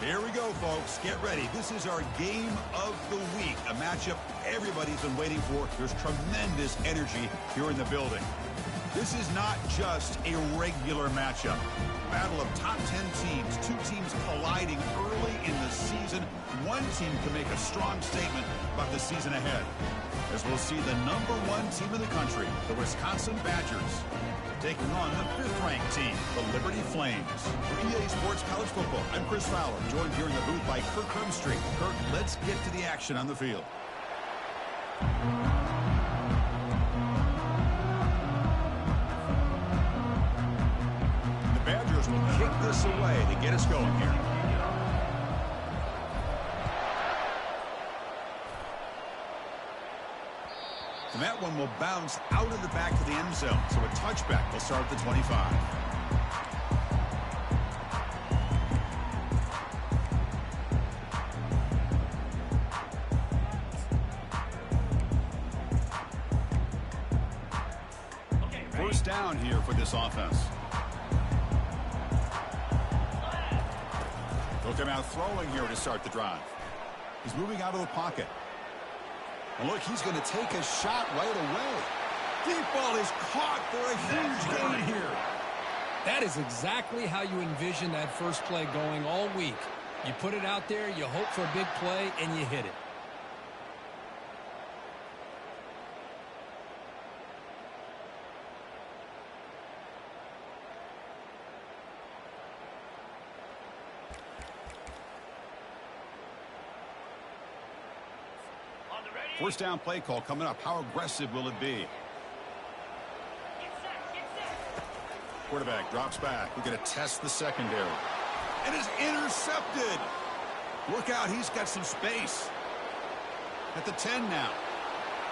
Here we go, folks. Get ready. This is our game of the week, a matchup everybody's been waiting for. There's tremendous energy here in the building. This is not just a regular matchup. Battle of top 10 teams, two teams colliding early in the season. One team can make a strong statement about the season ahead, as we'll see the #1 team in the country, the Wisconsin Badgers, taking on the 5th-ranked team, the Liberty Flames. For EA Sports College Football, I'm Chris Fowler, joined here in the booth by Kirk Hermstreet. Kirk, let's get to the action on the field. The Badgers will kick this away to get us going here. And that one will bounce out of the back of the end zone. So a touchback will start at the 25. First down here for this offense. They'll come out throwing here to start the drive. He's moving out of the pocket. And look, he's going to take a shot right away. Deep ball is caught for a huge gain here. That is exactly how you envision that first play going all week. You put it out there, you hope for a big play, and you hit it. First down play call coming up. How aggressive will it be? Quarterback drops back. We're going to test the secondary. And is intercepted. Look out, he's got some space. At the 10 now.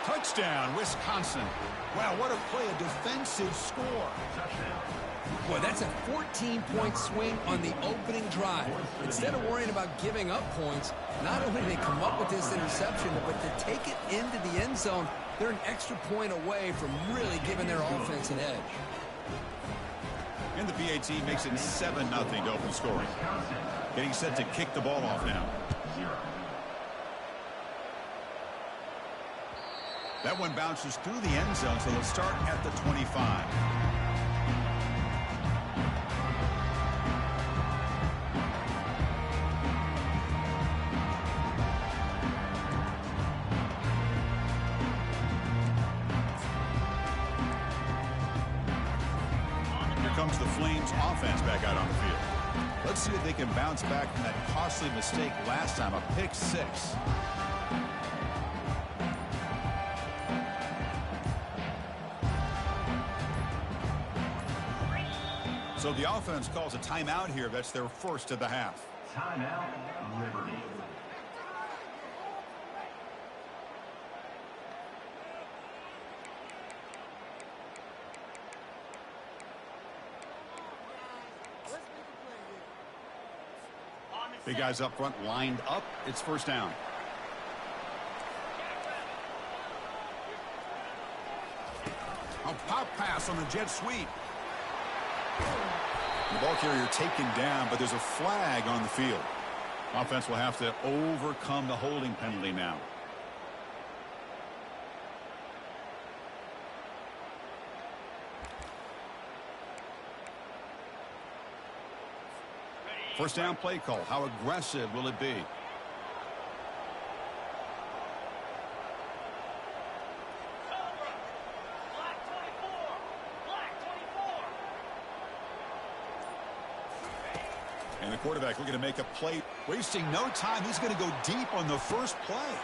Touchdown, Wisconsin. Wow, what a play, a defensive score. Boy, that's a 14-point swing on the opening drive. Instead of worrying about giving up points, not only did they come up with this interception, but to take it into the end zone, they're an extra point away from really giving their offense an edge. And the PAT makes it 7-0 to open scoring. Getting set to kick the ball off now. That one bounces through the end zone, so they'll start at the 25. Comes the Flames offense back out on the field. Let's see if they can bounce back from that costly mistake last time, a pick 6. So the offense calls a timeout here. That's their first of the half. Timeout, Liberty. Big guys up front lined up. It's first down. A pop pass on the jet sweep. The ball carrier taken down, but there's a flag on the field. Offense will have to overcome the holding penalty now. First down play call. How aggressive will it be? And the quarterback looking to make a play. Wasting no time. He's going to go deep on the first play.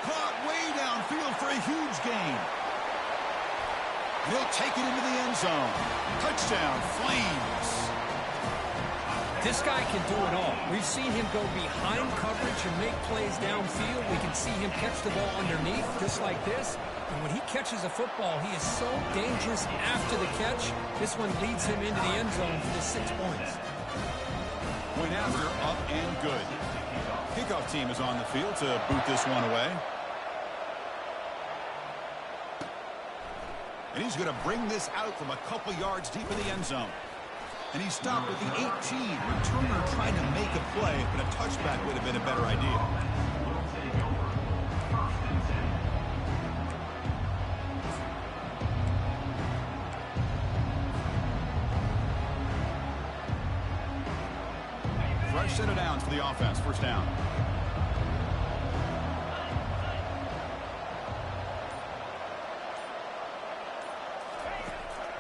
Caught way downfield for a huge gain. He'll take it into the end zone. Touchdown, Flames. This guy can do it all. We've seen him go behind coverage and make plays downfield. We can see him catch the ball underneath just like this. And when he catches a football, he is so dangerous after the catch. This one leads him into the end zone for the 6 points. Went after, up and good. Kickoff team is on the field to boot this one away. And he's going to bring this out from a couple yards deep in the end zone. And he stopped at the 18. Returner trying to make a play, but a touchback would have been a better idea. Fresh set of downs for the offense. First down.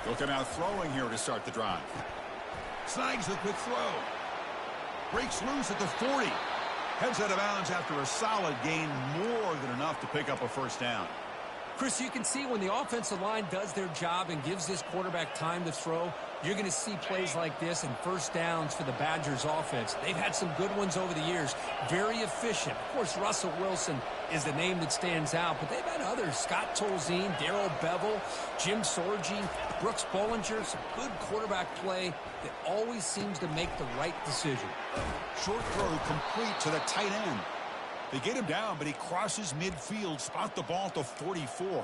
They'll come out throwing here to start the drive. Snags the quick throw. Breaks loose at the 40. Heads out of bounds after a solid gain, more than enough to pick up a first down. Chris, you can see when the offensive line does their job and gives this quarterback time to throw, you're going to see plays like this and first downs for the Badgers offense. They've had some good ones over the years. Very efficient. Of course, Russell Wilson is the name that stands out, but they've had others. Scott Tolzien, Darrell Bevel, Jim Sorgi, Brooks Bollinger. Some good quarterback play that always seems to make the right decision. Short throw complete to the tight end. They get him down, but he crosses midfield, spot the ball at the 44.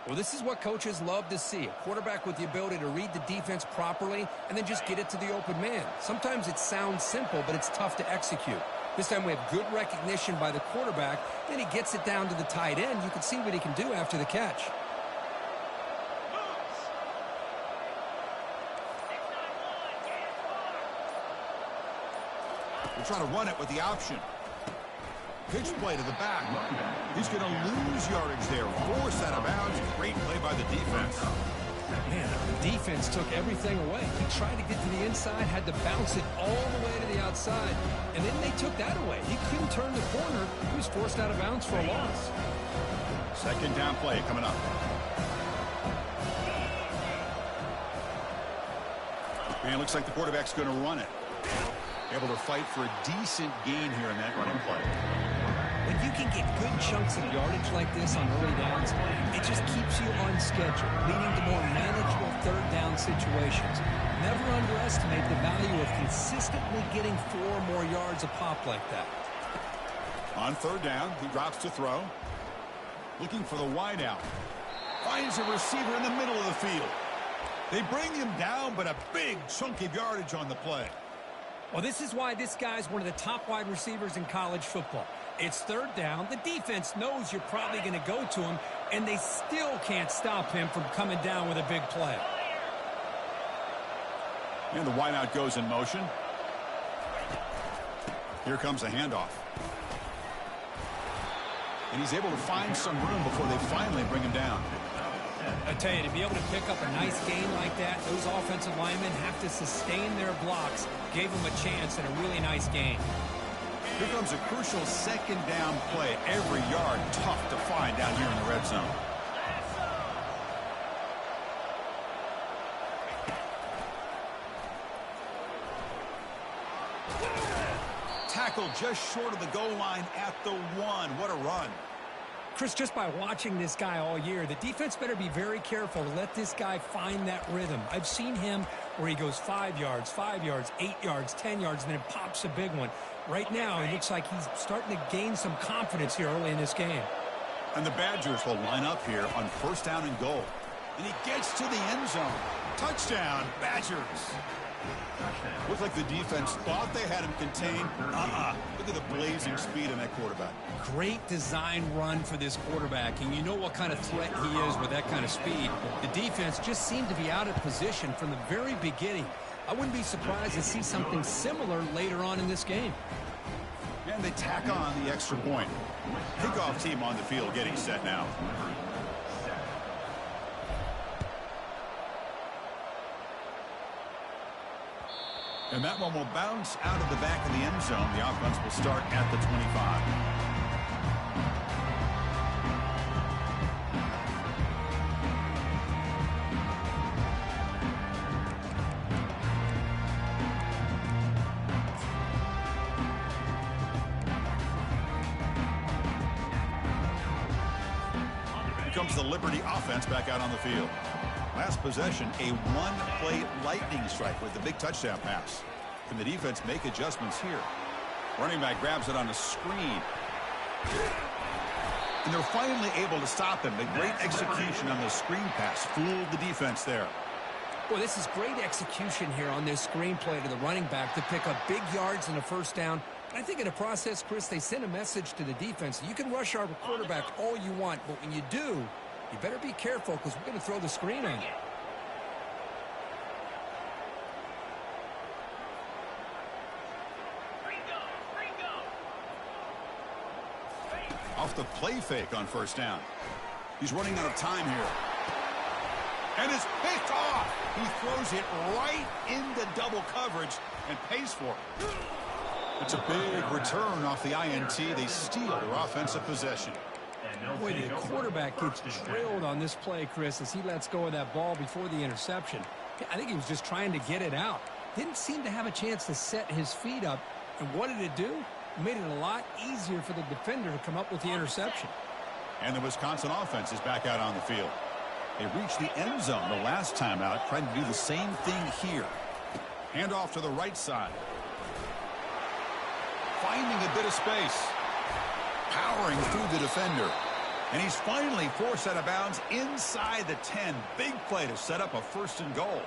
Well, this is what coaches love to see. A quarterback with the ability to read the defense properly and then just get it to the open man. Sometimes it sounds simple, but it's tough to execute. This time we have good recognition by the quarterback. Then he gets it down to the tight end. You can see what he can do after the catch. They're trying to run it with the option. Pitch play to the back. He's going to lose yardage there. Forced out of bounds. Great play by the defense. Man, the defense took everything away. He tried to get to the inside, had to bounce it all the way to the outside, and then they took that away. He couldn't turn the corner. He was forced out of bounds for a loss. Second down play coming up. And it looks like the quarterback's going to run it. Able to fight for a decent gain here in that running play. When you can get good chunks of yardage like this on early downs, it just keeps you on schedule, leading to more manageable third down situations. Never underestimate the value of consistently getting 4 more yards a pop like that. On third down, he drops to throw. Looking for the wide out. Finds a receiver in the middle of the field. They bring him down, but a big chunk of yardage on the play. Well, this is why this guy's one of the top wide receivers in college football. It's third down. The defense knows you're probably going to go to him, and they still can't stop him from coming down with a big play. And the wideout goes in motion. Here comes a handoff. And he's able to find some room before they finally bring him down. I tell you, to be able to pick up a nice gain like that, those offensive linemen have to sustain their blocks. Gave them a chance at a really nice gain. Here comes a crucial second down play. Every yard tough to find down here in the red zone. Tackled just short of the goal line at the 1. What a run. Chris, just by watching this guy all year, the defense better be very careful to let this guy find that rhythm. I've seen him where he goes 5 yards, 8 yards, 10 yards, and then it pops a big one. Right now, it looks like he's starting to gain some confidence here early in this game. And the Badgers will line up here on first down and goal. And he gets to the end zone. Touchdown, Badgers. Looked like the defense thought they had him contained. Look at the blazing speed in that quarterback. Great design run for this quarterback, and you know what kind of threat he is with that kind of speed. The defense just seemed to be out of position from the very beginning. I wouldn't be surprised to see something similar later on in this game. And they tack on the extra point. Kickoff team on the field getting set now. And that one will bounce out of the back of the end zone. The offense will start at the 25. Here comes the Liberty offense back out on the field. Last possession, a one-play lightning strike with the big touchdown pass. Can the defense make adjustments here? Running back grabs it on a screen. And they're finally able to stop him. A great execution on the screen pass. Fooled the defense there. Boy, this is great execution here on this screenplay to the running back to pick up big yards and a first down. I think in the process, Chris, they send a message to the defense. You can rush our quarterback all you want, but when you do, you better be careful because we're going to throw the screen on you. Off the play fake on first down. He's running out of time here. And it's picked off. He throws it right into double coverage and pays for it. It's a big return off the INT. They steal their offensive possession. Boy, the quarterback gets drilled on this play, Chris, as he lets go of that ball before the interception. I think he was just trying to get it out. Didn't seem to have a chance to set his feet up. And what did it do? It made it a lot easier for the defender to come up with the interception. And the Wisconsin offense is back out on the field. They reached the end zone the last time out, trying to do the same thing here. Handoff to the right side. Finding a bit of space. Powering through the defender. And he's finally forced out of bounds inside the 10. Big play to set up a first and goal.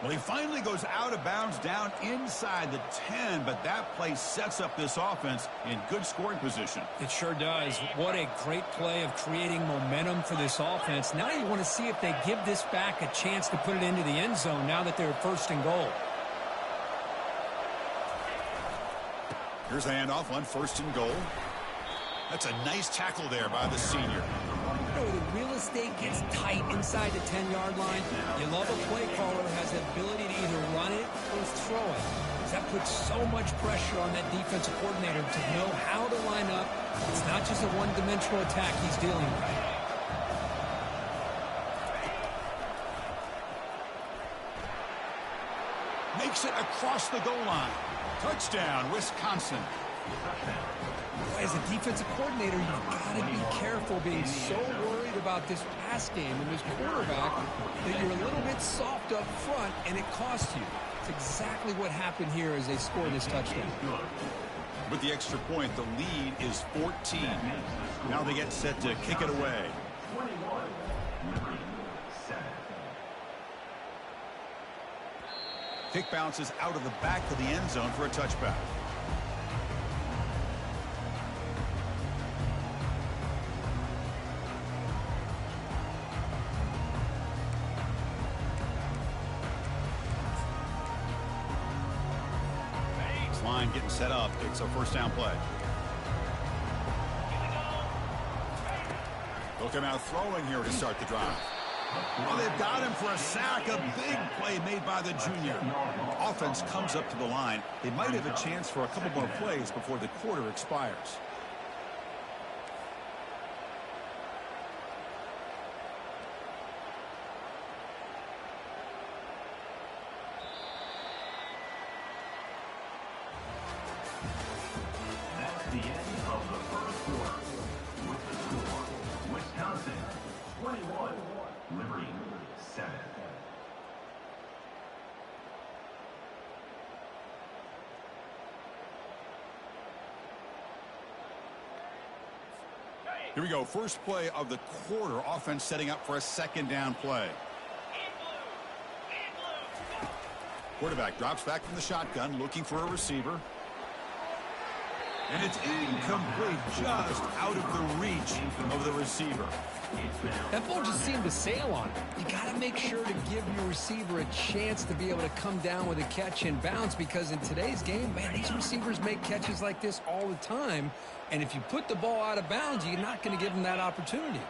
Well, he finally goes out of bounds down inside the 10, but that play sets up this offense in good scoring position. It sure does. What a great play of creating momentum for this offense. Now you want to see if they give this back a chance to put it into the end zone now that they're first and goal. Here's the handoff on first and goal. That's a nice tackle there by the senior. You know, the real estate gets tight inside the 10-yard line. You love a play caller who has the ability to either run it or throw it. That puts so much pressure on that defensive coordinator to know how to line up. It's not just a one-dimensional attack he's dealing with. Makes it across the goal line. Touchdown, Wisconsin. As a defensive coordinator, you've got to be careful being so worried about this pass game and this quarterback that you're a little bit soft up front and it costs you. It's exactly what happened here as they scored this touchdown. With the extra point, the lead is 14. Now they get set to kick it away. Kick bounces out of the back of the end zone for a touchback. Line getting set up. It's a first down play. Look him out throwing here to start the drive. Well, they've got him for a sack. A big play made by the junior. Offense comes up to the line. They might have a chance for a couple more plays before the quarter expires. The end of the first quarter with the score, Wisconsin 21, Liberty 7. Here we go. First play of the quarter. Offense setting up for a second down play. Quarterback drops back from the shotgun, looking for a receiver. And it's incomplete, just out of the reach of the receiver. That ball just seemed to sail on him. You got to make sure to give your receiver a chance to be able to come down with a catch and bounce, because in today's game, man, these receivers make catches like this all the time. And if you put the ball out of bounds, you're not going to give them that opportunity.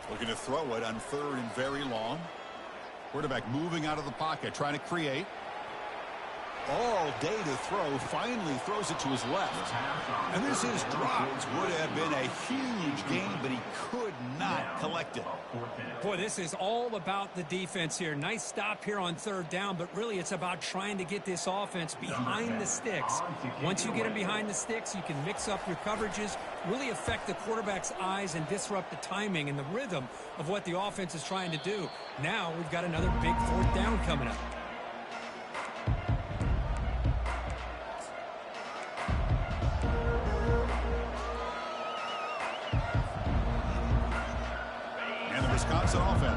Looking to throw it on third and very long. Quarterback moving out of the pocket, trying to create. All day to throw, finally throws it to his left. And this is dropped. Would have been a huge gain, but he could not collect it. Boy, this is all about the defense here. Nice stop here on third down, but really it's about trying to get this offense behind the sticks. Once you get them behind the sticks, you can mix up your coverages, really affect the quarterback's eyes and disrupt the timing and the rhythm of what the offense is trying to do. Now we've got another big fourth down coming up.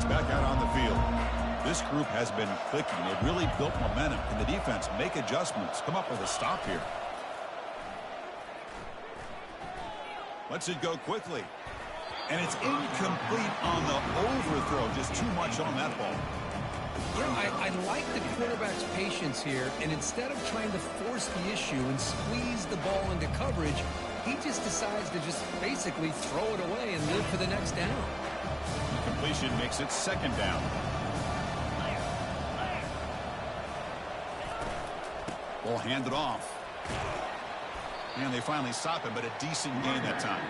It's back out on the field. This group has been clicking. They've really built momentum. Can the defense make adjustments? Come up with a stop here. Lets it go quickly. And it's incomplete on the overthrow. Just too much on that ball. You know, I like the quarterback's patience here, and instead of trying to force the issue and squeeze the ball into coverage, he just decides to just basically throw it away and live for the next down. Completion makes it second down. Ball handed off. And they finally stop him, but a decent gain that time.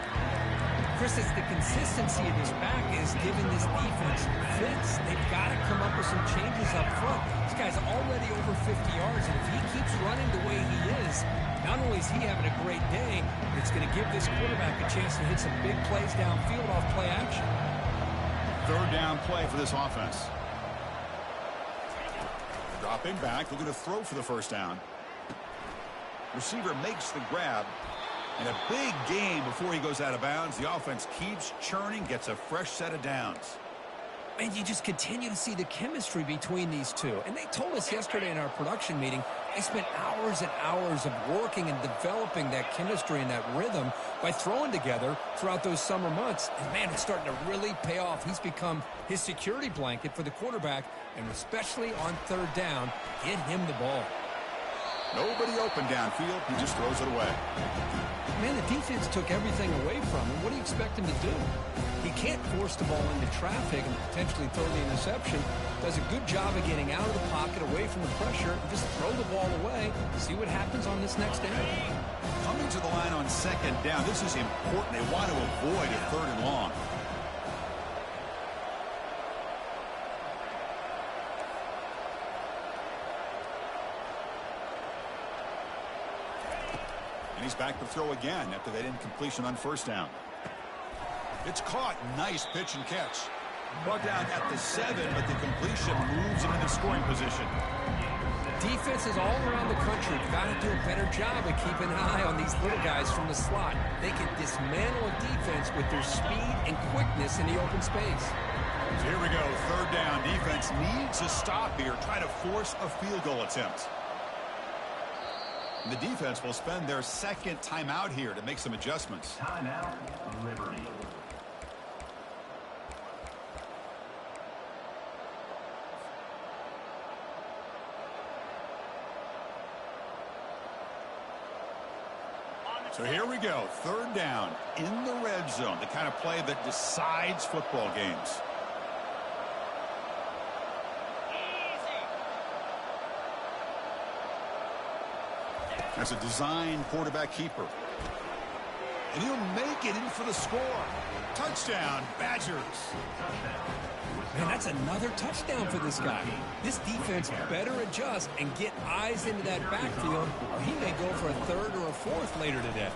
Chris, it's the consistency of his back is giving this defense fits. They've got to come up with some changes up front. This guy's already over 50 yards, and if he keeps running the way he is, not only is he having a great day, but it's going to give this quarterback a chance to hit some big plays downfield off play action. Third down play for this offense. Dropping back, looking to throw for the first down. Receiver makes the grab. And a big gain before he goes out of bounds. The offense keeps churning, gets a fresh set of downs. And you just continue to see the chemistry between these two. And they told us yesterday in our production meeting, they spent hours and hours of working and developing that chemistry and that rhythm by throwing together throughout those summer months. And, man, it's starting to really pay off. He's become his security blanket for the quarterback, and especially on third down, get him the ball. Nobody open downfield. He just throws it away. Man, the defense took everything away from him. What do you expect him to do? He can't force the ball into traffic and potentially throw the interception. Does a good job of getting out of the pocket, away from the pressure, and just throw the ball away. See what happens on this next down. Coming to the line on second down. This is important. They want to avoid a third and long. And he's back to throw again after that incompletion on first down. It's caught. Nice pitch and catch. Brought down at the 7, but the completion moves him into scoring position. Defenses all around the country have got to do a better job of keeping an eye on these little guys from the slot. They can dismantle a defense with their speed and quickness in the open space. So here we go. Third down. Defense needs a stop here. Try to force a field goal attempt. And the defense will spend their second timeout here to make some adjustments. Timeout, Liberty. So here we go. Third down in the red zone. The kind of play that decides football games. That's a design quarterback keeper. And he'll make it in for the score. Touchdown, Badgers. Man, that's another touchdown for this guy. This defense better adjust and get eyes into that backfield, or he may go for a third or a fourth later today.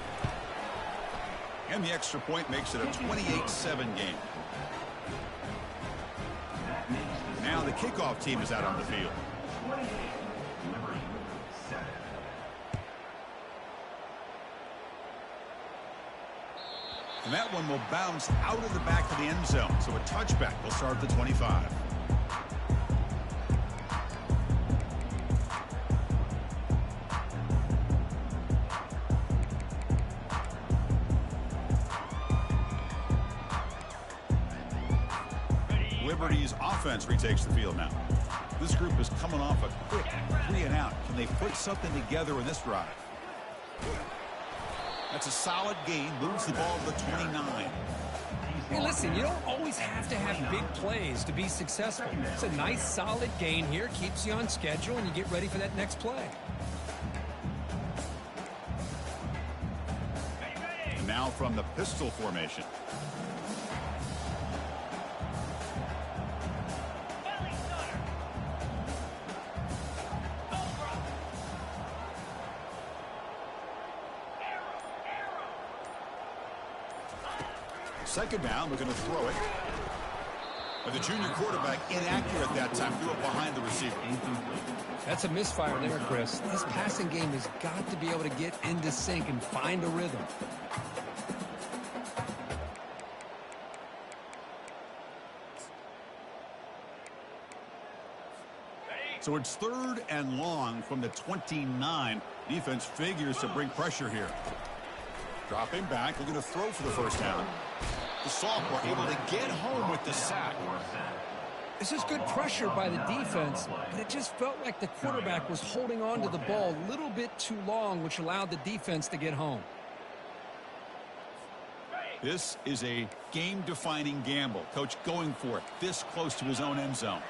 And the extra point makes it a 28-7 game. Now the kickoff team is out on the field. And that one will bounce out of the back of the end zone. So a touchback will start at the 25. Liberty's offense retakes the field now. This group is coming off a quick 3 and out. Can they put something together in this drive? That's a solid gain. Moves the ball to the 29. Hey, listen, you don't always have to have big plays to be successful. It's a nice, solid gain here. Keeps you on schedule, and you get ready for that next play. And now from the pistol formation. Second down, we're going to throw it. But the junior quarterback inaccurate that time, threw it behind the receiver. That's a misfire there, Chris. This passing game has got to be able to get into sync and find a rhythm. So it's 3rd and long from the 29. Defense figures to bring pressure here. Dropping back, looking to throw for the first down. The sophomore able to get home with the sack. This is good pressure by the defense, but it just felt like the quarterback was holding on to the ball a little bit too long, which allowed the defense to get home. This is a game-defining gamble. Coach going for it this close to his own end zone.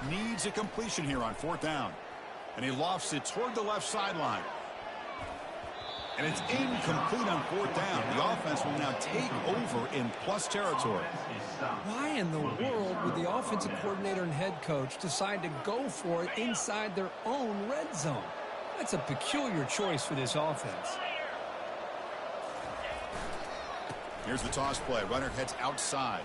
Needs a completion here on 4th down. And he lofts it toward the left sideline. And it's incomplete on 4th down. The offense will now take over in plus territory. Why in the world would the offensive coordinator and head coach decide to go for it inside their own red zone? That's a peculiar choice for this offense. Here's the toss play. Runner heads outside.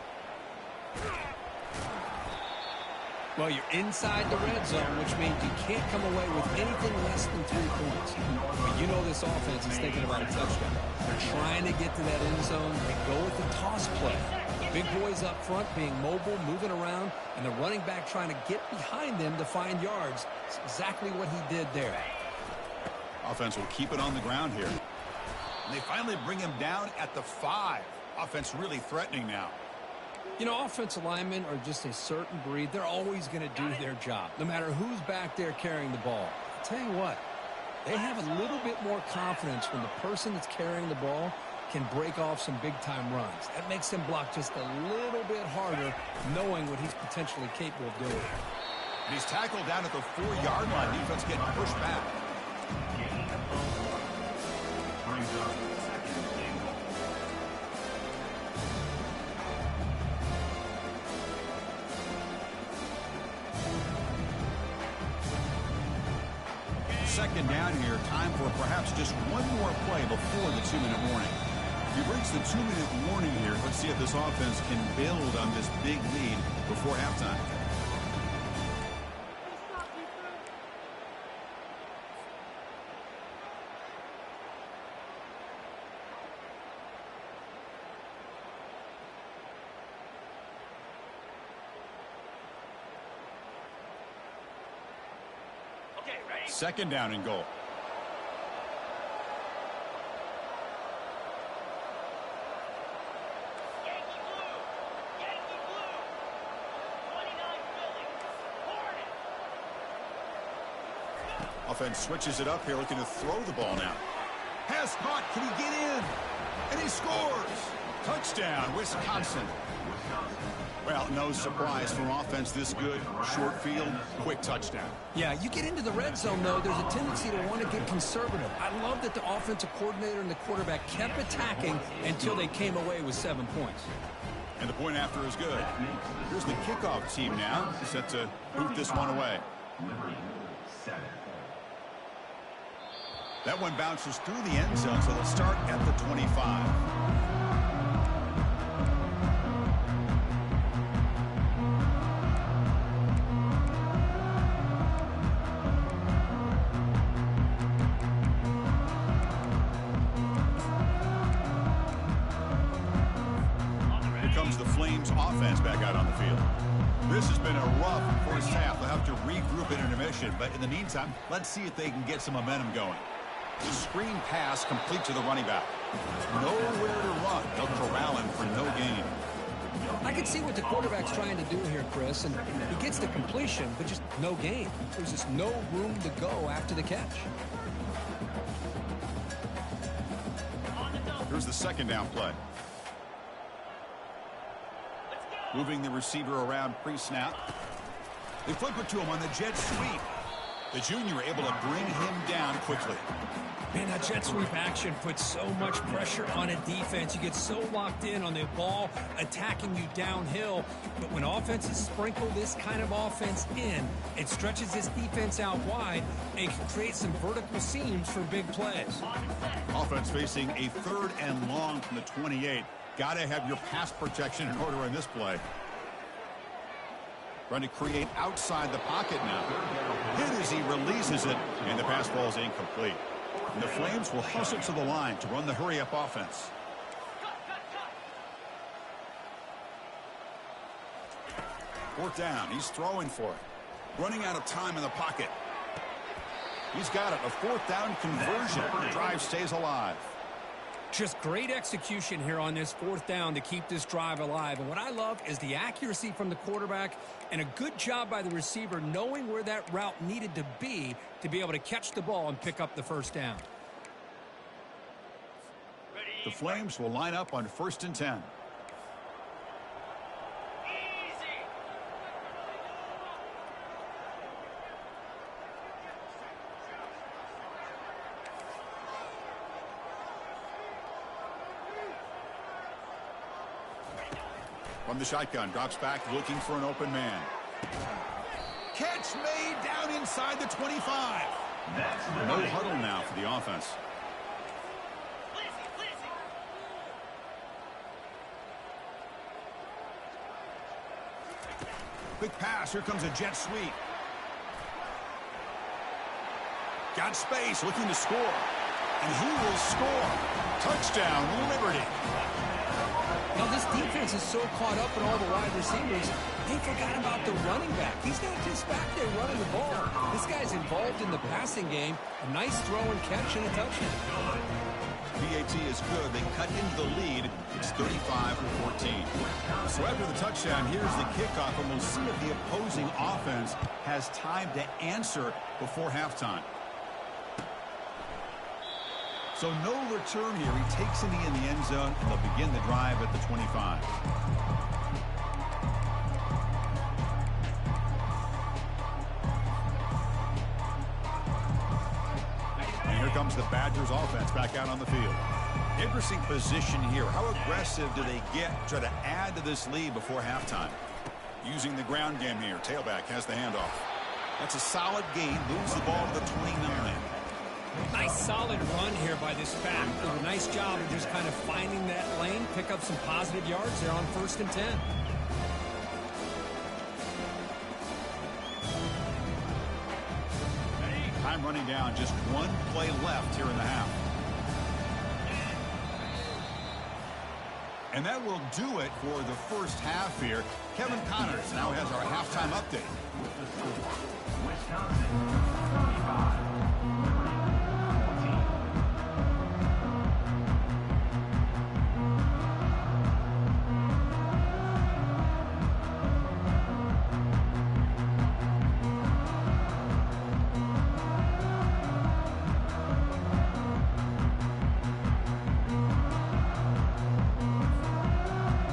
Well, you're inside the red zone, which means you can't come away with anything less than 3 points. But you know this offense is thinking about a touchdown. They're trying to get to that end zone. They go with the toss play. The big boys up front being mobile, moving around, and the running back trying to get behind them to find yards. It's exactly what he did there. Offense will keep it on the ground here. And they finally bring him down at the 5. Offense really threatening now. You know, offensive linemen are just a certain breed. They're always going to do their job, no matter who's back there carrying the ball. I'll tell you what, they have a little bit more confidence when the person that's carrying the ball can break off some big-time runs. That makes him block just a little bit harder, knowing what he's potentially capable of doing. And he's tackled down at the 4-yard line. Defense getting pushed back. Brings up 2nd and goal. Second down here. Time for perhaps just one more play before the 2-minute warning. If he breaks the 2-minute warning here, let's see if this offense can build on this big lead before halftime. Second down and goal. Yankee Blue, 29 Philly, Hornet. Offense switches it up here, looking to throw the ball now. Has caught. Can he get in? And he scores. Touchdown, Wisconsin. Well, no surprise for offense this good. Short field, quick touchdown. Yeah, you get into the red zone, though, there's a tendency to want to get conservative. I love that the offensive coordinator and the quarterback kept attacking until they came away with 7 points. And the point after is good. Here's the kickoff team now, set to boot this one away. Liberty 7. That one bounces through the end zone, so they'll start at the 25. Offense back out on the field. This has been a rough first half. They'll have to regroup in intermission, but in the meantime, let's see if they can get some momentum going. The screen pass complete to the running back. Nowhere to run. They'll corral him for no gain. I can see what the quarterback's trying to do here, Chris, and he gets the completion, but just no gain. There's just no room to go after the catch. Here's the second down play. Moving the receiver around pre-snap. They flip it to him on the jet sweep. The junior able to bring him down quickly. Man, that jet sweep action puts so much pressure on a defense. You get so locked in on the ball attacking you downhill. But when offenses sprinkle this kind of offense in, it stretches this defense out wide and can create some vertical seams for big plays. Offense facing a 3rd and long from the 28. Got to have your pass protection in order in this play. Trying to create outside the pocket now. Hit as he releases it, and the pass falls incomplete. And the Flames will hustle to the line to run the hurry-up offense. Fourth down. He's throwing for it. Running out of time in the pocket. He's got it. A fourth down conversion. The drive stays alive. Just great execution here on this fourth down to keep this drive alive. And what I love is the accuracy from the quarterback and a good job by the receiver knowing where that route needed to be able to catch the ball and pick up the first down. The Flames will line up on 1st and 10. From the shotgun, drops back, looking for an open man. Catch made down inside the 25. No huddle now for the offense. Quick pass, here comes a jet sweep. Got space, looking to score. And he will score. Touchdown, Liberty. Now, this defense is so caught up in all the wide receivers, they forgot about the running back. He's not just back there running the ball. This guy's involved in the passing game. A nice throw and catch and a touchdown. PAT is good. They cut into the lead. It's 35-14. So after the touchdown, here's the kickoff, and we'll see if the opposing offense has time to answer before halftime. So no return here. He takes it in the end zone, and they'll begin the drive at the 25. And here comes the Badgers offense back out on the field. Interesting position here. How aggressive do they get to try to add to this lead before halftime? Using the ground game here. Tailback has the handoff. That's a solid gain. Moves the ball to the 29. Nice solid run here by this back. Did a nice job of just kind of finding that lane, pick up some positive yards there on 1st and 10. Time running down, just one play left here in the half. And that will do it for the first half here. Kevin Connors now has our halftime update. Wisconsin 35.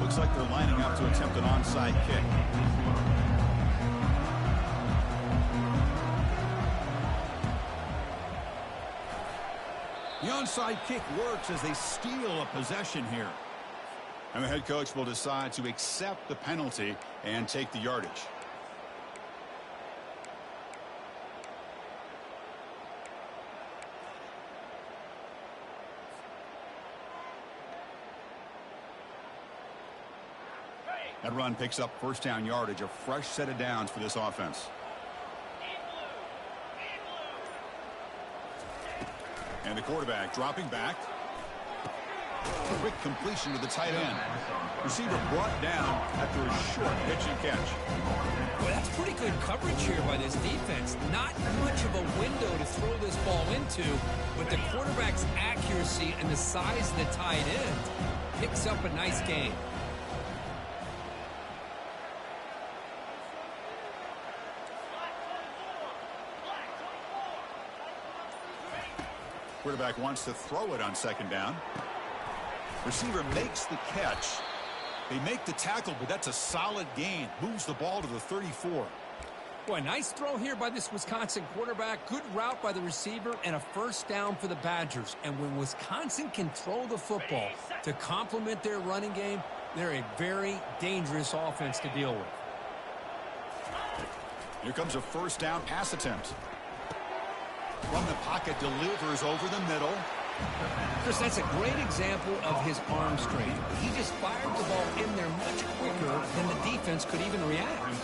Looks like they're lining up to attempt an onside kick. The onside kick works as they steal a possession here. And the head coach will decide to accept the penalty and take the yardage. That run picks up first down yardage, a fresh set of downs for this offense. And the quarterback dropping back. Quick completion to the tight end. Receiver brought down after a short pitch and catch. Well, that's pretty good coverage here by this defense. Not much of a window to throw this ball into, but the quarterback's accuracy and the size of the tight end picks up a nice gain. Quarterback wants to throw it on second down. Receiver makes the catch. They make the tackle, but that's a solid gain. Moves the ball to the 34. Boy, nice throw here by this Wisconsin quarterback. Good route by the receiver and a first down for the Badgers. And when Wisconsin can throw the football to complement their running game, they're a very dangerous offense to deal with. Here comes a first down pass attempt. From the pocket, delivers over the middle. Chris, that's a great example of his arm strength. He just fired the ball in there much quicker than the defense could even react.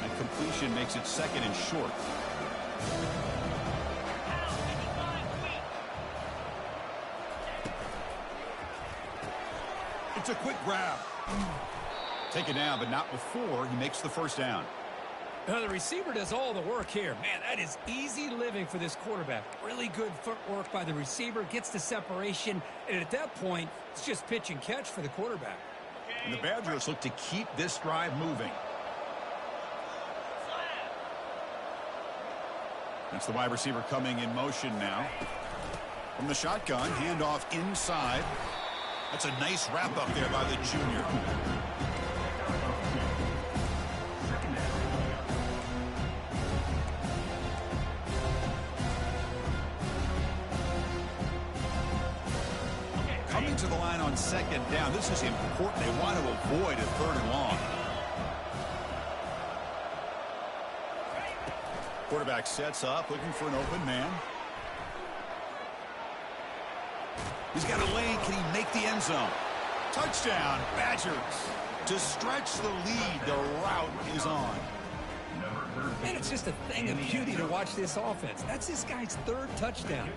And completion makes it second and short. It's a quick grab. Take it down, but not before he makes the first down. Now the receiver does all the work here. Man, that is easy living for this quarterback. Really good footwork by the receiver, gets the separation, and at that point, it's just pitch and catch for the quarterback. And the Badgers look to keep this drive moving. That's the wide receiver coming in motion now. From the shotgun, handoff inside. That's a nice wrap up there by the junior. Coming to the line on second down. This is important. They want to avoid a third and long. Quarterback sets up, looking for an open man. He's got a lane. Can he make the end zone? Touchdown, Badgers. To stretch the lead, the route is on. And it's just a thing of beauty to watch this offense. That's this guy's third touchdown.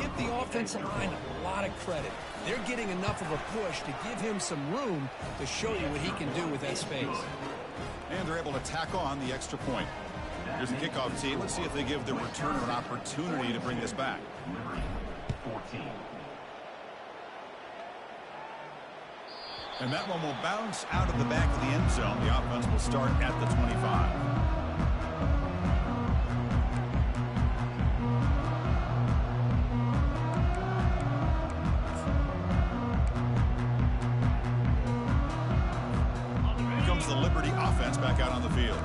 Give the offensive line a lot of credit. They're getting enough of a push to give him some room to show you what he can do with that space. And they're able to tack on the extra point. Here's the kickoff team. Let's see if they give the returner an opportunity to bring this back. 14. And that one will bounce out of the back of the end zone. The offense will start at the 25. Here comes the Liberty offense back out on the field.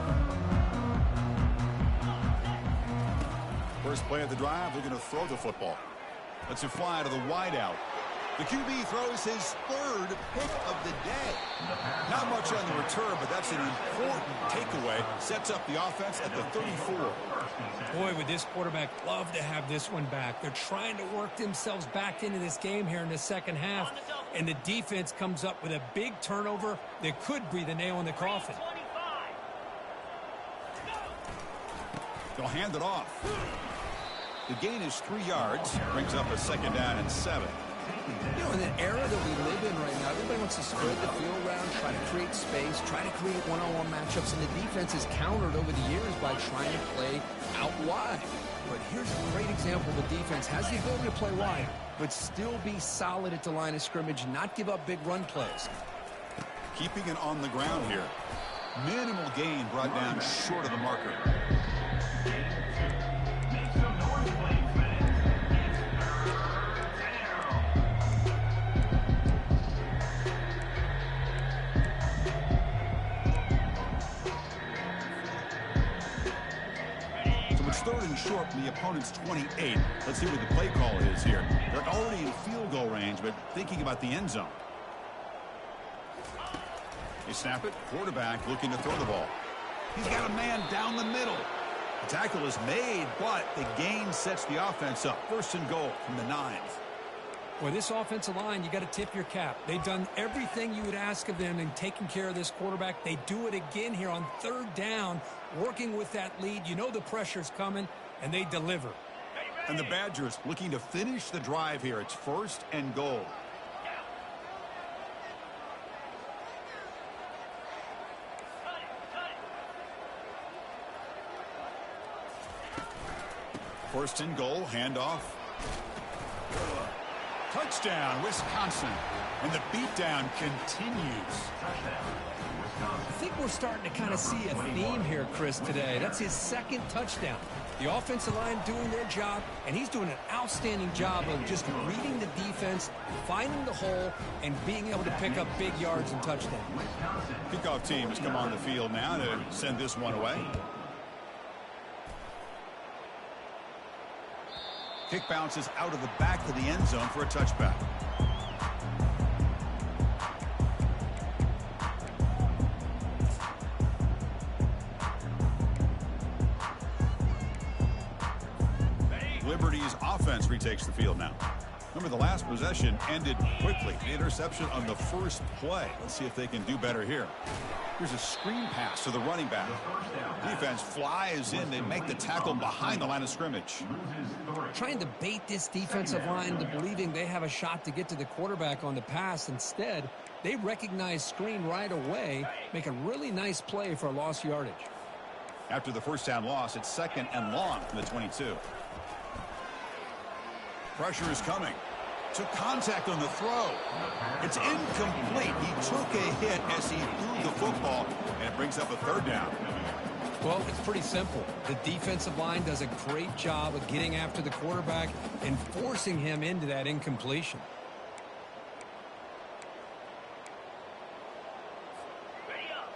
First play of the drive, they're going to throw the football. Let's it fly to the wideout. The QB throws his third pick of the day. Not much on the return, but that's an important takeaway. Sets up the offense at the 34. Boy, would this quarterback love to have this one back. They're trying to work themselves back into this game here in the second half, and the defense comes up with a big turnover that could breathe a nail in the coffin. They'll hand it off. The gain is 3 yards. Brings up a second down and 7. You know, in the era that we live in right now, everybody wants to spread the field around, try to create space, try to create one-on-one matchups, and the defense is countered over the years by trying to play out wide. But here's a great example. The defense has the ability to play wide, but still be solid at the line of scrimmage, not give up big run plays. Keeping it on the ground here. Minimal gain brought down short of the marker. Make some noise, Plains fans. So it's third and short from the opponent's 28. Let's see what the play call is here. They're already in field goal range, but thinking about the end zone. They snap it. Quarterback looking to throw the ball. He's got a man down the middle. The tackle is made, but the gain sets the offense up. First and goal from the 9. Boy, this offensive line, you got to tip your cap. They've done everything you would ask of them in taking care of this quarterback. They do it again here on third down, working with that lead. You know the pressure's coming, and they deliver. And the Badgers looking to finish the drive here. It's first and goal. First and goal, handoff. Touchdown, Wisconsin. And the beatdown continues. I think we're starting to kind of see a theme here, Chris, today. That's his second touchdown. The offensive line doing their job, and he's doing an outstanding job of just reading the defense, finding the hole, and being able to pick up big yards and touchdowns. Kickoff team has come on the field now to send this one away. Kick bounces out of the back of the end zone for a touchback. Liberty's offense retakes the field now. Remember, the last possession ended quickly. The interception on the first play. Let's see if they can do better here. Here's a screen pass to the running back. Defense flies in. They make the tackle behind the line of scrimmage. Trying to bait this defensive line into believing they have a shot to get to the quarterback on the pass. Instead, they recognize screen right away, make a really nice play for lost yardage. After the first down loss, it's 2nd and long from the 22. Pressure is coming. Took contact on the throw. It's incomplete. He took a hit as he threw the football, and it brings up a 3rd down. Well, it's pretty simple. The defensive line does a great job of getting after the quarterback and forcing him into that incompletion.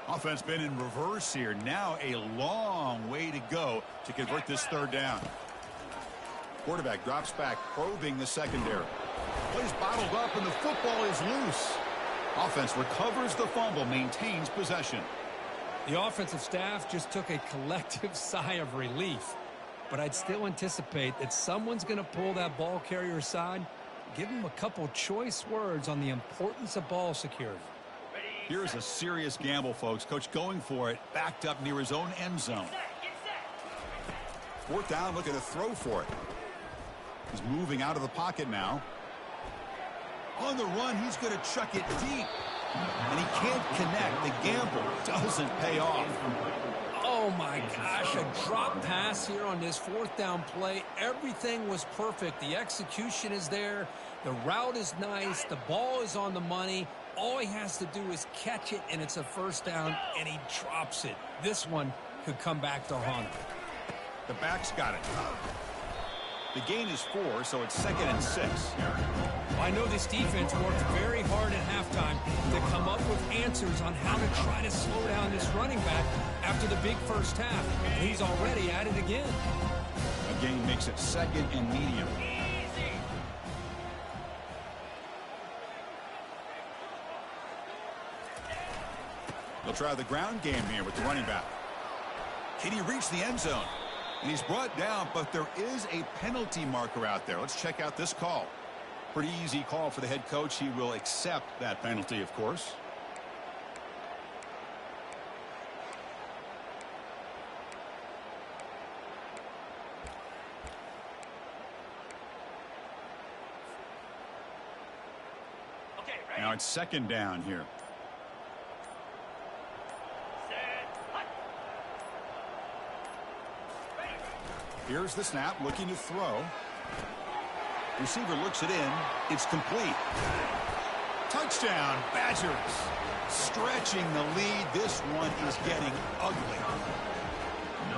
Offense been in reverse here. Now a long way to go to convert this 3rd down. Quarterback drops back, probing the secondary. Plays bottled up, and the football is loose. Offense recovers the fumble, maintains possession. The offensive staff just took a collective sigh of relief. But I'd still anticipate that someone's going to pull that ball carrier aside, give him a couple choice words on the importance of ball security. Here's a serious gamble, folks. Coach going for it, backed up near his own end zone. 4th down, looking to throw for it. He's moving out of the pocket now. On the run, he's going to chuck it deep. And he can't connect. The gamble doesn't pay off. Oh, my gosh, a drop pass here on this 4th down play. Everything was perfect. The execution is there. The route is nice. The ball is on the money. All he has to do is catch it, and it's a 1st down, and he drops it. This one could come back to haunt him. The back's got it. The gain is 4, so it's 2nd and 6. I know this defense worked very hard at halftime to come up with answers on how to try to slow down this running back after the big first half. And he's already at it again. A gain makes it 2nd and medium. They'll try the ground game here with the running back. Can he reach the end zone? And he's brought down, but there is a penalty marker out there. Let's check out this call. Pretty easy call for the head coach. He will accept that penalty, of course. Now it's 2nd down here. Here's the snap, looking to throw. Receiver looks it in. It's complete. Touchdown, Badgers. Stretching the lead. This one is getting ugly.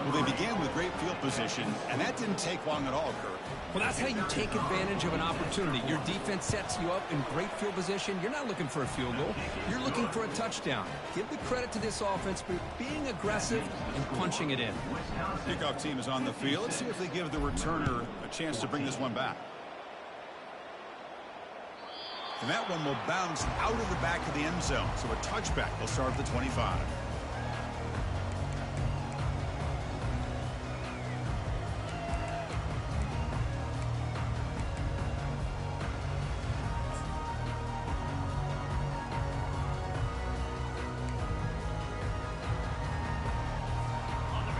Well, they began with great field position, and that didn't take long at all, Kirk. Well, that's how you take advantage of an opportunity. Your defense sets you up in great field position. You're not looking for a field goal. You're looking for a touchdown. Give the credit to this offense for being aggressive and punching it in. Kickoff team is on the field. Let's see if they give the returner a chance to bring this one back. And that one will bounce out of the back of the end zone. So a touchback will start at the 25.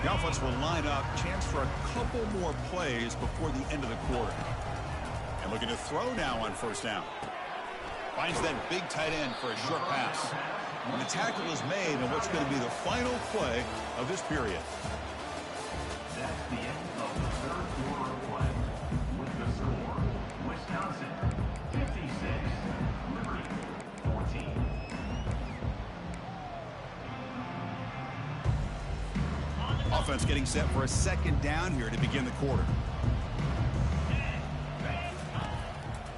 The offense will line up. Chance for a couple more plays before the end of the quarter. And looking to throw now on 1st down. Finds that big tight end for a short pass. And the tackle is made on what's going to be the final play of this period. That's the end of the 3rd quarter of play. With the score, Wisconsin 56, Liberty 14. Offense getting set for a 2nd down here to begin the quarter.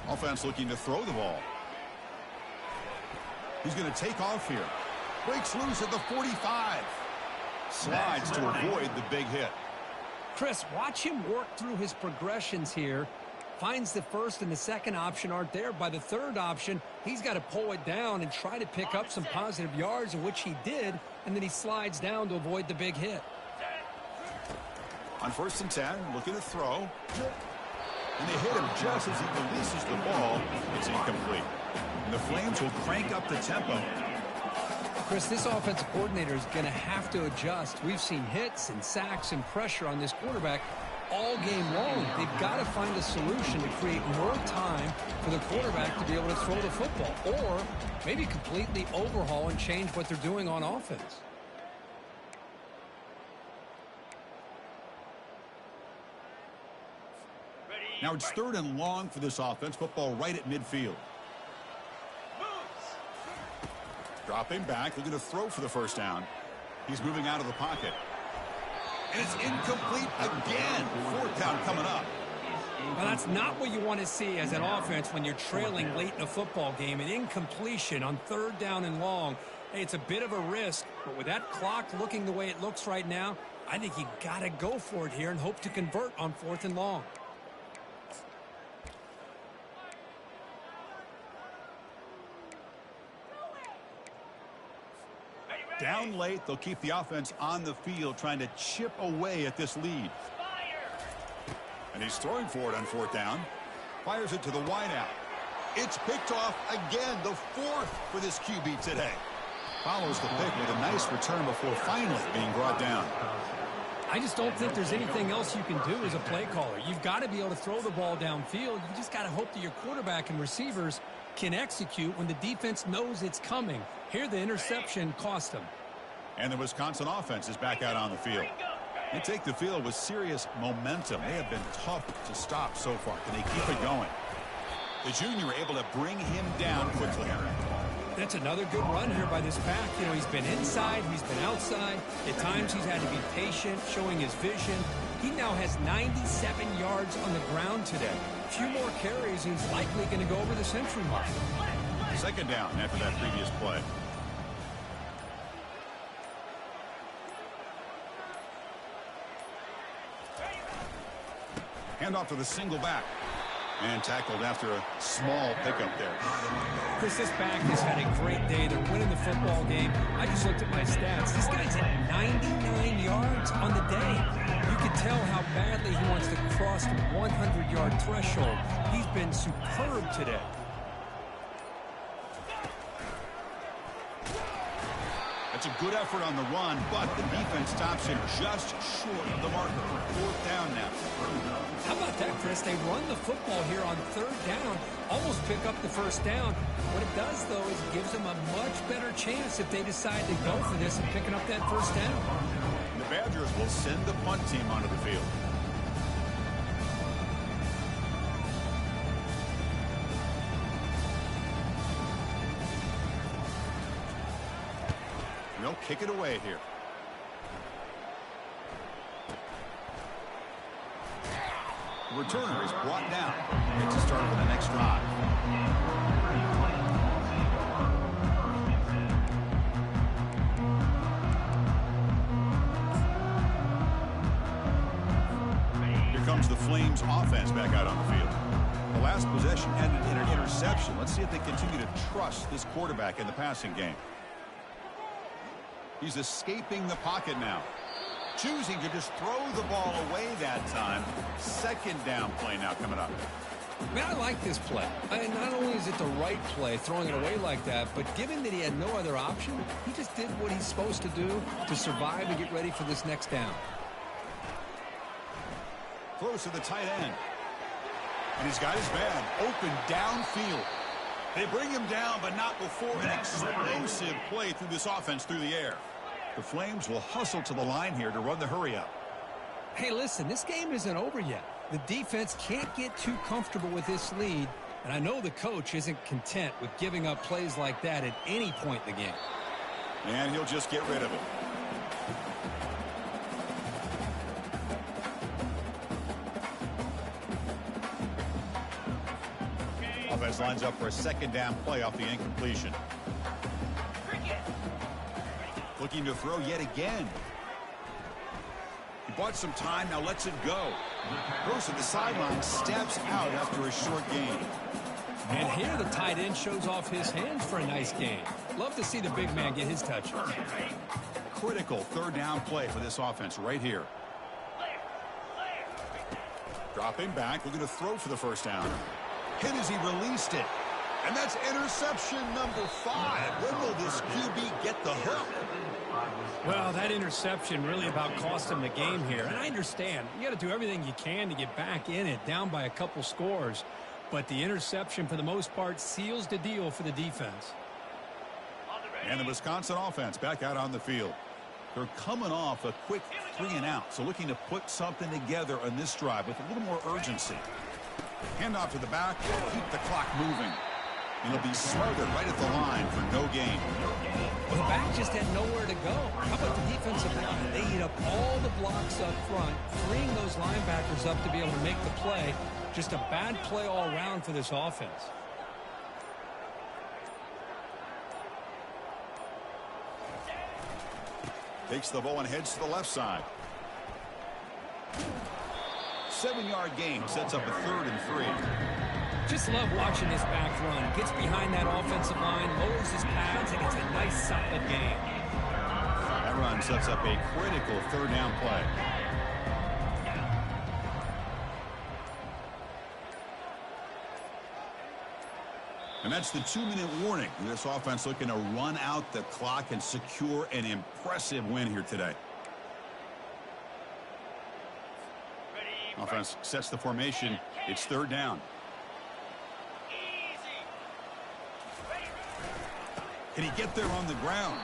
Offense looking to throw the ball. He's going to take off here. Breaks loose at the 45. Slides to avoid the big hit. Chris, watch him work through his progressions here. Finds the 1st and the 2nd option aren't there. By the 3rd option, he's got to pull it down and try to pick up some positive yards, of which he did, and then he slides down to avoid the big hit. On 1st and 10, looking to throw. And they hit him just as he releases the ball. It's incomplete. And the Flames will crank up the tempo. Chris, this offensive coordinator is going to have to adjust. We've seen hits and sacks and pressure on this quarterback all game long. They've got to find a solution to create more time for the quarterback to be able to throw the football, or maybe completely overhaul and change what they're doing on offense. Now it's 3rd and long for this offense. Football right at midfield. Dropping back, looking to throw for the first down. He's moving out of the pocket. And it's incomplete again. 4th down coming up. Well, that's not what you want to see as an offense when you're trailing late in a football game. An incompletion on 3rd down and long. Hey, it's a bit of a risk, but with that clock looking the way it looks right now, I think you got to go for it here and hope to convert on 4th and long. Down late, they'll keep the offense on the field trying to chip away at this lead. And he's throwing for it on 4th down. Fires it to the wideout. It's picked off again, the 4th for this QB today. Follows the pick with a nice return before finally being brought down. I just don't think there's anything else you can do as a play caller. You've got to be able to throw the ball downfield. You just got to hope that your quarterback and receivers can execute when the defense knows it's coming. Here the interception cost them. And the Wisconsin offense is back out on the field. They take the field with serious momentum. They have been tough to stop so far. Can they keep it going? The junior able to bring him down quickly. That's another good run here by this back. You know, he's been inside, he's been outside. At times he's had to be patient, showing his vision. He now has 97 yards on the ground today. A few more carries, and he's likely going to go over the century mark. 2nd down after that previous play. Handoff to the single back. And tackled after a small pickup there. Chris, this back has had a great day. They're winning the football game. I just looked at my stats. This guy's at 99 yards on the day. You can tell how badly he wants to cross the 100-yard threshold. He's been superb today. That's a good effort on the run, but the defense stops him just short of the marker. 4th down now. How about that, Chris? They run the football here on 3rd down, almost pick up the 1st down. What it does, though, is it gives them a much better chance if they decide to go for this and picking up that 1st down. The Badgers will send the punt team onto the field. They'll kick it away here. The returner is brought down. It's a start for the next drive. Here comes the Flames offense back out on the field. The last possession ended in an interception. Let's see if they continue to trust this quarterback in the passing game. He's escaping the pocket now. Choosing to just throw the ball away that time. 2nd down play now coming up. Man, I like this play. Not only is it the right play, throwing it away like that, but given that he had no other option, he just did what he's supposed to do to survive and get ready for this next down. Close to the tight end. And he's got his man open downfield. They bring him down, but not before an explosive play through this offense through the air. The Flames will hustle to the line here to run the hurry up. Hey, listen, this game isn't over yet. The defense can't get too comfortable with this lead, and I know the coach isn't content with giving up plays like that at any point in the game. And he'll just get rid of it. Offense lines up for a 2nd down play off the incompletion. Looking to throw yet again. He bought some time, now lets it go. Goes to the sideline, steps out after a short gain. And here the tight end shows off his hands for a nice gain. Love to see the big man get his touch. Critical 3rd down play for this offense right here. Dropping back, looking to throw for the 1st down. Hit as he released it. And that's interception number 5. When will this QB get the hook? Well, that interception really about cost him the game here. And I understand. You got to do everything you can to get back in it, down by a couple scores. But the interception, for the most part, seals the deal for the defense. And the Wisconsin offense back out on the field. They're coming off a quick 3-and-out, so looking to put something together on this drive with a little more urgency. Handoff to the back, keep the clock moving. And he'll be smothered right at the line for no gain. Well, the back just had nowhere to go. How about the defensive line? They eat up all the blocks up front, freeing those linebackers up to be able to make the play. Just a bad play all around for this offense. Takes the ball and heads to the left side. 7-yard gain sets up a 3rd and 3. Just love watching this back run. Gets behind that offensive line, lowers his pads, and it's a nice, solid gain. That run sets up a critical 3rd down play. And that's the 2-minute warning. This offense looking to run out the clock and secure an impressive win here today. Offense sets the formation. It's 3rd down. Can he get there on the ground?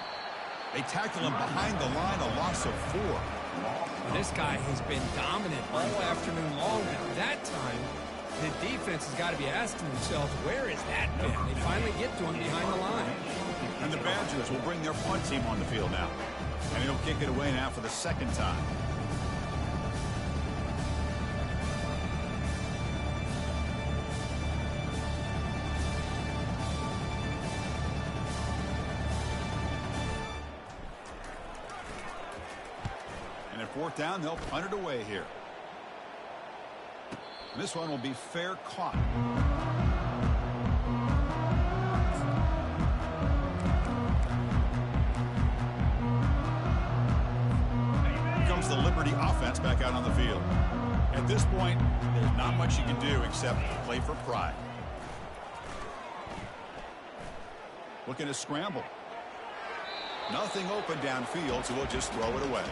They tackle him behind the line, a loss of 4. Well, this guy has been dominant all afternoon long. At that time, the defense has got to be asking themselves, where is that been? They finally get to him behind the line. And the Badgers will bring their punt team on the field now. And he'll kick it away now for the 2nd time. And at 4th down, they'll punt it away here. This one will be fair caught. Here comes the Liberty offense back out on the field. At this point, there's not much you can do except play for pride. Looking to scramble. Nothing open downfield, so we'll just throw it away.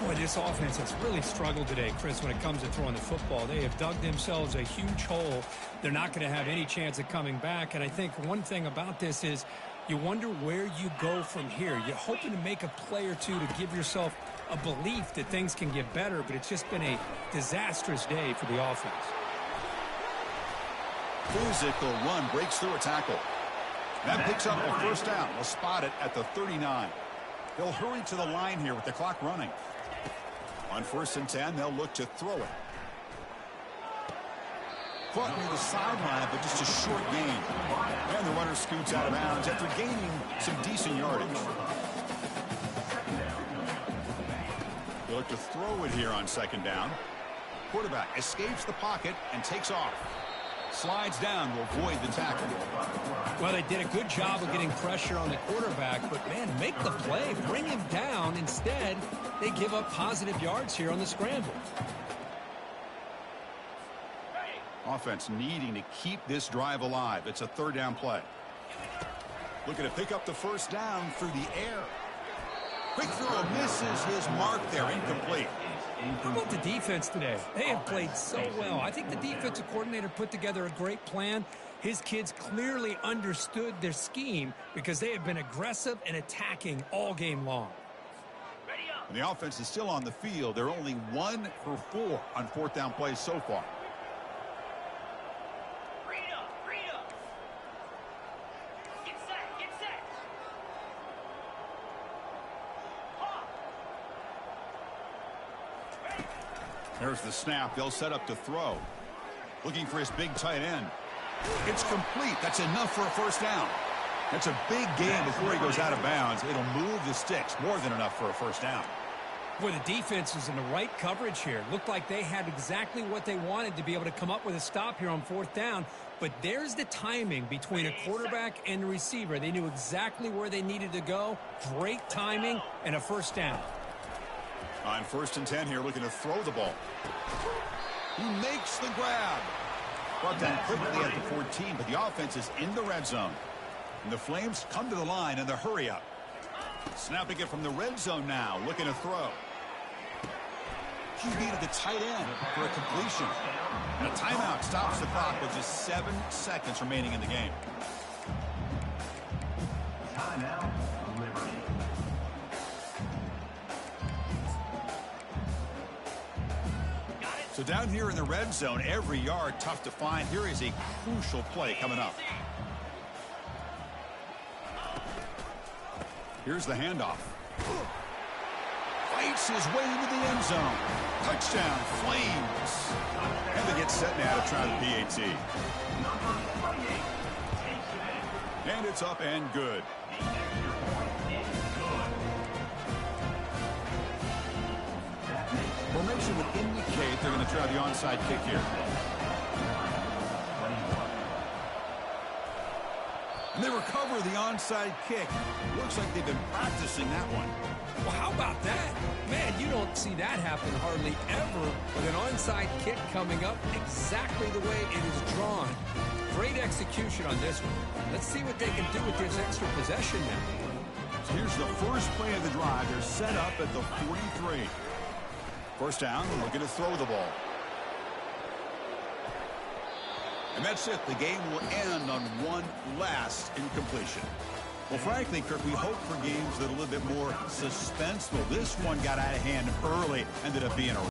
Boy, this offense has really struggled today, Chris, when it comes to throwing the football. They have dug themselves a huge hole. They're not going to have any chance of coming back. And I think one thing about this is you wonder where you go from here. You're hoping to make a play or two to give yourself a belief that things can get better, but it's just been a disastrous day for the offense. Physical run breaks through a tackle. That picks up a 1st down. We'll spot it at the 39. They'll hurry to the line here with the clock running. On 1st and 10, they'll look to throw it. Caught near the sideline, but just a short gain. And the runner scoots out of bounds after gaining some decent yardage. They look to throw it here on 2nd down. Quarterback escapes the pocket and takes off. Slides down to avoid the tackle. Well, they did a good job of getting pressure on the quarterback, but, man, make the play. Bring him down. Instead, they give up positive yards here on the scramble. Offense needing to keep this drive alive. It's a 3rd down play. Looking to pick up the 1st down through the air. Quick throw misses his mark there. Incomplete. How about the defense today? They have played so well. I think the defensive coordinator put together a great plan. His kids clearly understood their scheme because they have been aggressive and attacking all game long. And the offense is still on the field. They're only 1 for 4 on 4th down plays so far. There's the snap. They'll set up to throw. Looking for his big tight end. It's complete. That's enough for a 1st down. That's a big gain before he goes out of bounds. It'll move the sticks. More than enough for a 1st down. Boy, the defense is in the right coverage here. Looked like they had exactly what they wanted to be able to come up with a stop here on 4th down. But there's the timing between a quarterback and the receiver. They knew exactly where they needed to go. Great timing and a 1st down. On 1st and 10 here, looking to throw the ball. He makes the grab. Brought down quickly at the 14, but the offense is in the red zone. And the Flames come to the line in the hurry up. Snapping it from the red zone now, looking to throw. QB to the tight end for a completion. And a timeout stops the clock with just 7 seconds remaining in the game. Timeout, Liberty. So down here in the red zone, every yard tough to find. Here is a crucial play coming up. Here's the handoff. Fights his way into the end zone. Touchdown, Flames. And they get set now to try the PAT. Number 28 takes it in. And it's up and good. The extra point is good. That makes Formation would indicate they're going to try the onside kick here. 21. And they recover the onside kick. Looks like they've been practicing that one. Well, how about that? Man, you don't see that happen hardly ever with an onside kick coming up exactly the way it is drawn. Great execution on this one. Let's see what they can do with this extra possession now. So here's the first play of the drive. They're set up at the 43. First down, looking to throw the ball. And that's it. The game will end on one last incompletion. Well, frankly, Kirk, we hope for games that are a little bit more suspenseful. This one got out of hand early, ended up being a